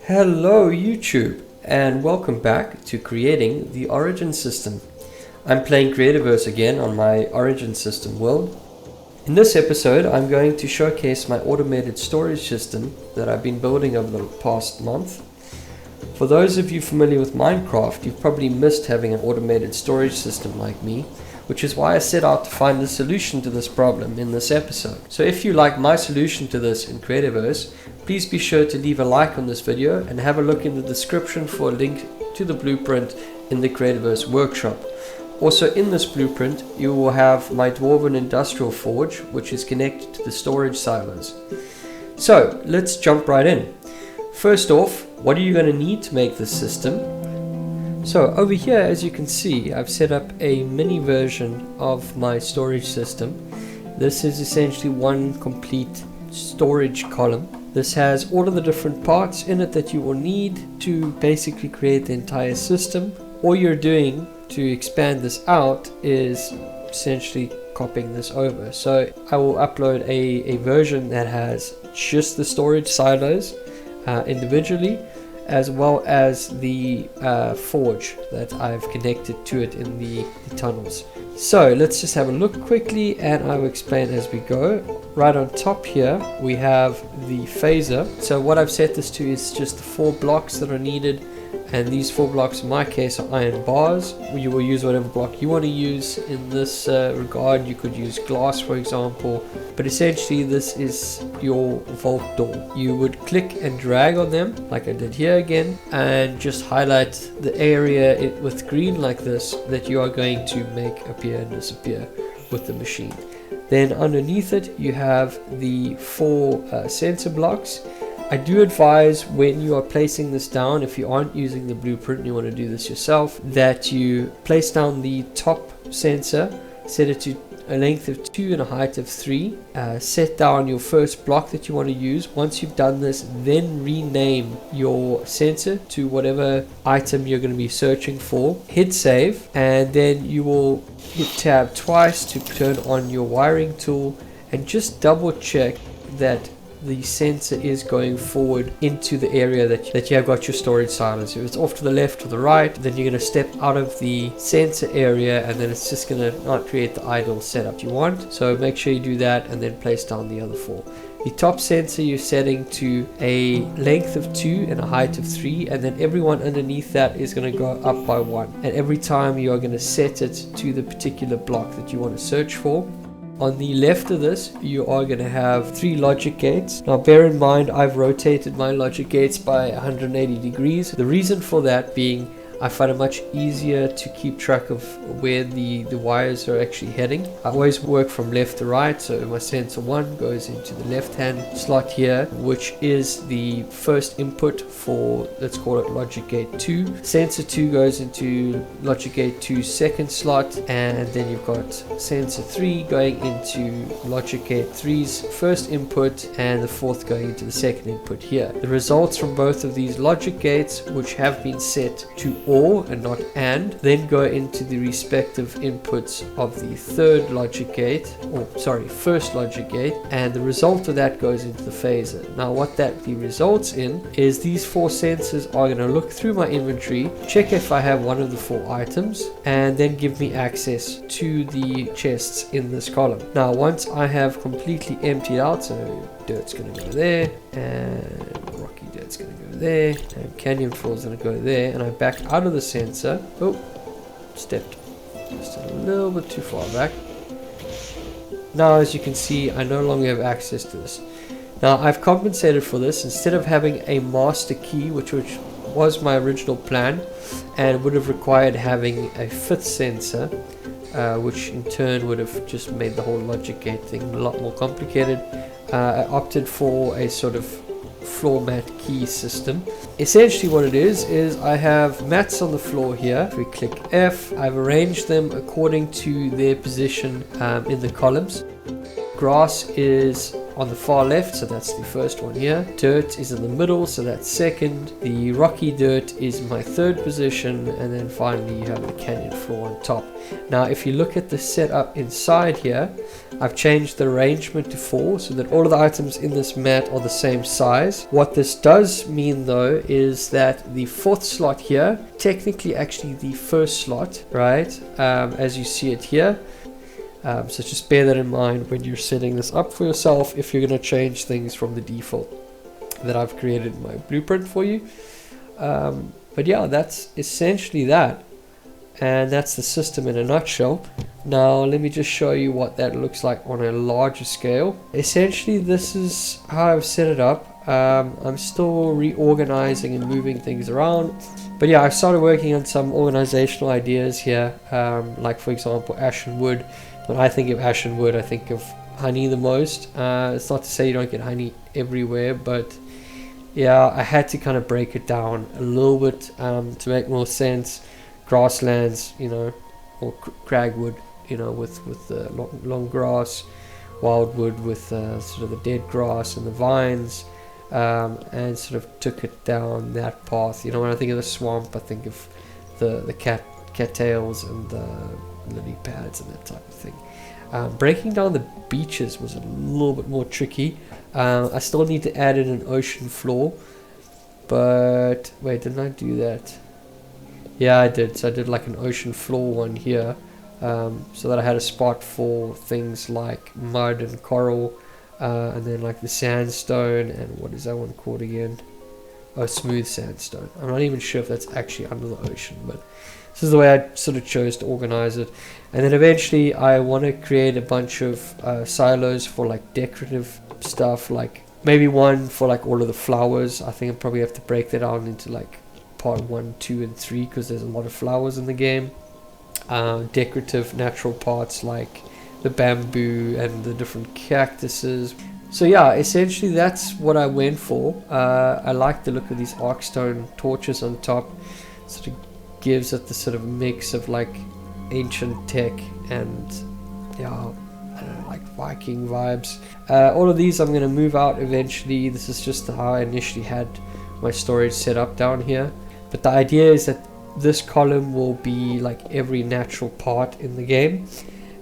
Hello YouTube, and welcome back to creating the Origin system. I'm playing Creativerse again on my Origin system world. In this episode I'm going to showcase my automated storage system that I've been building over the past month. For those of you familiar with Minecraft, you've probably missed having an automated storage system like me, which is why I set out to find the solution to this problem in this episode. So if you like my solution to this in Creativerse, please be sure to leave a like on this video and have a look in the description for a link to the blueprint in the Creativerse workshop. Also in this blueprint you will have my Dwarven industrial forge, which is connected to the storage silos. So let's jump right in. First off, what are you going to need to make this system? So over here, as you can see, I've set up a mini version of my storage system. This is essentially one complete storage column. This has all of the different parts in it that you will need to basically create the entire system. All you're doing to expand this out is essentially copying this over. So I will upload a version that has just the storage silos individually, as well as the forge that I've connected to it in the tunnels. So let's just have a look quickly and I will explain as we go. Right on top here we have the phaser. So what I've set this to is just the 4 blocks that are needed, and these 4 blocks in my case are iron bars. You will use whatever block you want to use in this regard. You could use glass, for example, but essentially this is your vault door. You would click and drag on them like I did here again, and just highlight the area with green like this that you are going to make appear and disappear with the machine. Then underneath it you have the 4 sensor blocks. I do advise when you are placing this down, if you aren't using the blueprint and you want to do this yourself, that you place down the top sensor, set it to a length of 2 and a height of 3, set down your first block that you want to use. Once you've done this, then rename your sensor to whatever item you're going to be searching for. Hit save, and then you will hit tab twice to turn on your wiring tool and just double check that the sensor is going forward into the area that you have got your storage silos. If it's off to the left or the right, then you're going to step out of the sensor area, and then it's just going to not create the idle setup you want. So make sure you do that and then place down the other 4. The top sensor you're setting to a length of 2 and a height of 3, and then everyone underneath that is going to go up by 1. And every time you are going to set it to the particular block that you want to search for. On the left of this, you are going to have 3 logic gates. Now bear in mind, I've rotated my logic gates by 180 degrees. The reason for that being, I find it much easier to keep track of where the wires are actually heading. I always work from left to right, so my sensor 1 goes into the left hand slot here, which is the first input for, let's call it logic gate 2. Sensor 2 goes into logic gate 2's second slot, and then you've got sensor 3 going into logic gate 3's first input, and the 4th going into the second input here. The results from both of these logic gates, which have been set to or and not and, then go into the respective inputs of the 3rd logic gate, first logic gate, and the result of that goes into the phaser. Now what that results in is these 4 sensors are going to look through my inventory, check if I have one of the 4 items, and then give me access to the chests in this column. Now once I have completely emptied out, so dirt's going to go there, and rocky dirt's going to go there, and canyon floor is going to go there, and I back out of the sensor. Oh, stepped just a little bit too far back. Now as you can see, I no longer have access to this. Now I've compensated for this. Instead of having a master key, which was my original plan, and would have required having a 5th sensor, which in turn would have just made the whole logic gate thing a lot more complicated, I opted for a sort of floor mat key system. Essentially what it is I have mats on the floor here. If we click F, I've arranged them according to their position in the columns. Grass is on the far left, so that's the first one here. Dirt is in the middle, so that's second. The rocky dirt is my third position, and then finally you have the canyon floor on top. Now if you look at the setup inside here, I've changed the arrangement to 4 so that all of the items in this mat are the same size. What this does mean though is that the 4th slot here, technically actually the 1st slot, right, as you see it here. So just bear that in mind when you're setting this up for yourself, if you're going to change things from the default that I've created in my blueprint for you. But yeah, that's essentially that. And that's the system in a nutshell. Now let me just show you what that looks like on a larger scale. Essentially this is how I've set it up. I'm still reorganizing and moving things around. But yeah, I've started working on some organizational ideas here. Like for example, ashen wood. When I think of ashen wood, I think of honey the most. It's not to say you don't get honey everywhere, but yeah, I had to kind of break it down a little bit to make more sense. Grasslands, you know, or cragwood, you know, with long grass, wildwood with sort of the dead grass and the vines, and sort of took it down that path. You know, when I think of the swamp, I think of the cattails and the lily pads and that type of thing. Breaking down the beaches was a little bit more tricky. I still need to add in an ocean floor, but wait, didn't I do that? Yeah, I did. So I did like an ocean floor one here, so that I had a spot for things like mud and coral, and then like the sandstone, and what is that one called again? Oh, smooth sandstone. I'm not even sure if that's actually under the ocean, but this is the way I sort of chose to organize it. And then eventually I want to create a bunch of silos for like decorative stuff, like maybe one for like all of the flowers. I think I probably have to break that out into like part 1, 2 and 3 because there's a lot of flowers in the game. Decorative natural parts like the bamboo and the different cactuses. So yeah, essentially that's what I went for. I like the look of these arcstone torches on top. Sort of gives it the sort of mix of like ancient tech and yeah, I don't know, like Viking vibes. All of these I'm going to move out eventually. This is just how I initially had my storage set up down here. But the idea is that this column will be like every natural part in the game,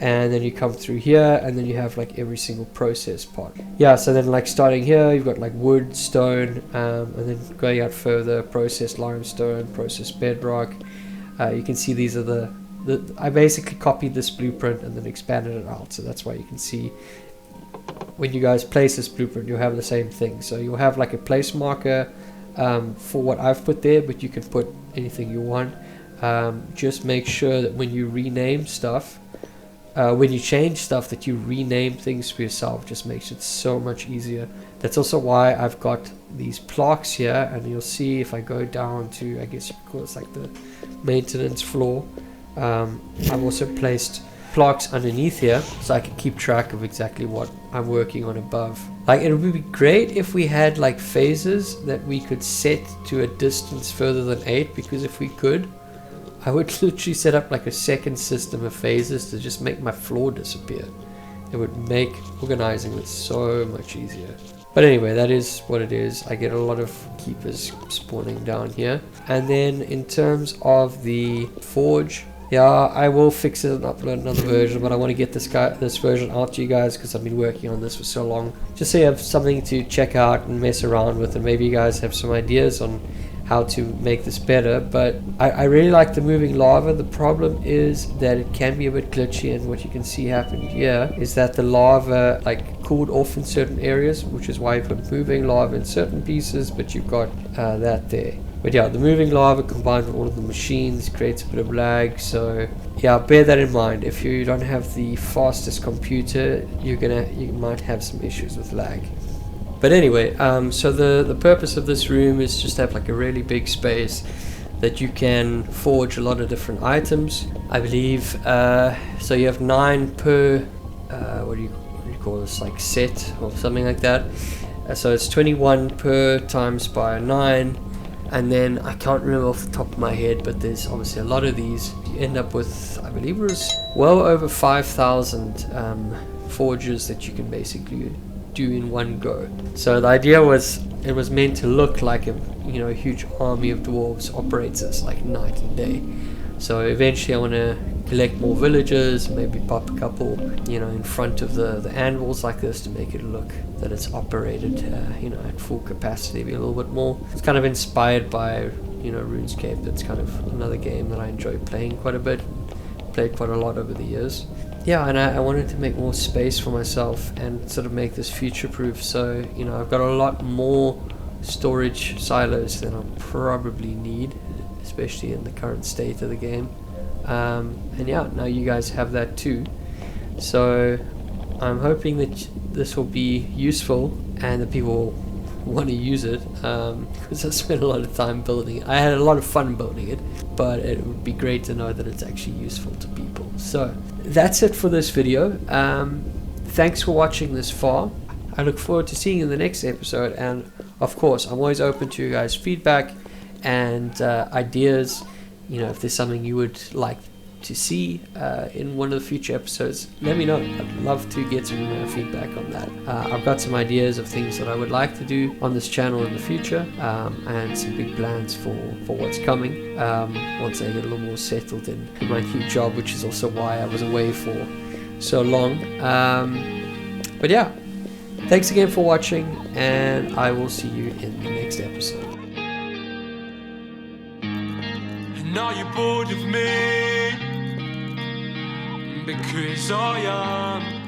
and then you come through here and then you have like every single process part. Yeah, so then like starting here you've got like wood, stone, and then going out further, processed limestone, processed bedrock. You can see these are I basically copied this blueprint and then expanded it out, so that's why you can see when you guys place this blueprint you'll have the same thing. So you'll have like a place marker for what I've put there, but you can put anything you want. Just make sure that when you rename stuff, when you change stuff, that you rename things for yourself. Just makes it so much easier. That's also why I've got these plaques here, and you'll see if I go down to, I guess you could call it like the maintenance floor, I've also placed plaques underneath here so I can keep track of exactly what I'm working on above. Like, it would be great if we had like phases that we could set to a distance further than 8, because if we could, I would literally set up like a second system of phases to just make my floor disappear. It would make organizing it so much easier. But anyway, that is what it is. I get a lot of keepers spawning down here. And then in terms of the forge, yeah, I will fix it and upload another version, but I want to get this version out to you guys because I've been working on this for so long. Just so you have something to check out and mess around with, and maybe you guys have some ideas on how to make this better. But I really like the moving lava. The problem is that it can be a bit glitchy, and what you can see happen here is that the lava like cooled off in certain areas, which is why you put moving lava in certain pieces, but you've got that there. But yeah, the moving lava combined with all of the machines creates a bit of lag, so yeah, bear that in mind. If you don't have the fastest computer, you might have some issues with lag. But anyway, so the purpose of this room is just to have like a really big space that you can forge a lot of different items. I believe, so you have 9 per, what do you call this, like set or something like that. So it's 21 per times by 9. And then I can't remember off the top of my head, but there's obviously a lot of these. You end up with, I believe it was well over 5,000 forges that you can basically do in one go. So the idea was, it was meant to look like a a huge army of dwarves operates as like night and day. So eventually I want to collect more villagers, maybe pop a couple in front of the anvils like this to make it look that it's operated at full capacity, be a little bit more. It's kind of inspired by RuneScape. That's kind of another game that I enjoy playing quite a bit, played quite a lot over the years. Yeah, and I wanted to make more space for myself and sort of make this future proof. So I've got a lot more storage silos than I probably need, especially in the current state of the game. And yeah, now you guys have that too. So I'm hoping that this will be useful and that people want to use it, because I spent a lot of time building it. I had a lot of fun building it, but it would be great to know that it's actually useful to people. So that's it for this video. Thanks for watching this far. I look forward to seeing you in the next episode, and of course I'm always open to you guys' feedback and ideas. If there's something you would like to see in one of the future episodes, let me know. I'd love to get some feedback on that. I've got some ideas of things that I would like to do on this channel in the future, and some big plans for what's coming once I get a little more settled in my new job, which is also why I was away for so long. But yeah, thanks again for watching, and I will see you in the next episode. Are you bored of me? Because I am.